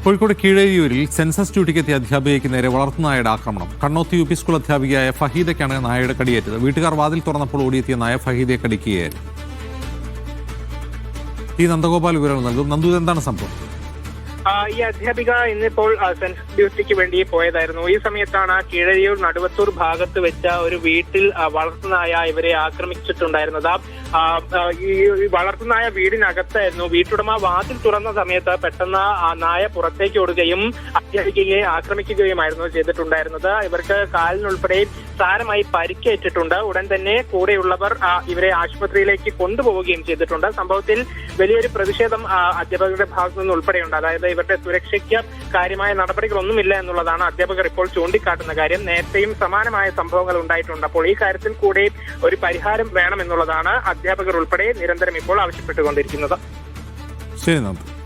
Kozhikode കീഴരിയൂരിൽ census ഡ്യൂട്ടിക്കെത്തിയ അധ്യാപികയ്ക്ക് നേരെ വളർത്തുനായയുടെ ആക്രമണം. Kannoth U P school അധ്യാപികയായ ഫഹീദയ്ക്കാണ് നായയുടെ കടിയേറ്റത്. വീട്ടുകാർ വാതിൽ തുറന്നപ്പോൾ ഓടിയെത്തിയ നായ ഫഹീദയെ കടിക്കുകയായിരുന്നു. ഈ നന്ദഗോപാൽ വിവരങ്ങൾ നൽകും. നന്ദു, എന്താണ് സംഭവം? ഈ അധ്യാപിക ഇന്നിപ്പോൾ സെൻസസ് ഡ്യൂട്ടിക്ക് വേണ്ടി പോയതായിരുന്നു. ഈ സമയത്താണ് കീഴരിയൂർ നടുവത്തൂർ ഭാഗത്ത് വെച്ച ഒരു വീട്ടിൽ വളർത്തുനായ ഇവരെ ആക്രമിച്ചിട്ടുണ്ടായിരുന്നത്. ഈ വളർത്തുനായ വീടിനകത്തായിരുന്നു. വീട്ടുടമ വാതിൽ തുറന്ന സമയത്ത് പെട്ടെന്ന് ആ നായ പുറത്തേക്ക് ഓടുകയും അധ്യാപികയെ ആക്രമിക്കുകയുമായിരുന്നു ചെയ്തിട്ടുണ്ടായിരുന്നത്. ഇവർക്ക് കാലിനുൾപ്പെടെ സാരമായി പരിക്കേറ്റിട്ടുണ്ട്. ഉടൻ തന്നെ കൂടെയുള്ളവർ ഇവരെ ആശുപത്രിയിലേക്ക് കൊണ്ടുപോവുകയും ചെയ്തിട്ടുണ്ട്. സംഭവത്തിൽ വലിയൊരു പ്രതിഷേധം അധ്യാപകരുടെ ഭാഗത്തു നിന്ന് ഉൾപ്പെടെയുണ്ട്. അതായത് ഇവരുടെ സുരക്ഷയ്ക്ക് കാര്യമായ നടപടികളൊന്നുമില്ല എന്നുള്ളതാണ് അധ്യാപകർ ഇപ്പോൾ ചൂണ്ടിക്കാട്ടുന്ന കാര്യം. നേരത്തെയും സമാനമായ സംഭവങ്ങൾ ഉണ്ടായിട്ടുണ്ട്. അപ്പോൾ ഈ കാര്യത്തിൽ കൂടെ ഒരു പരിഹാരം വേണമെന്നുള്ളതാണ് അധ്യാപകർ ഉൾപ്പെടെ നിരന്തരം ഇപ്പോൾ ആവശ്യപ്പെട്ടുകൊണ്ടിരിക്കുന്നത്. ശരി, നന്ദി.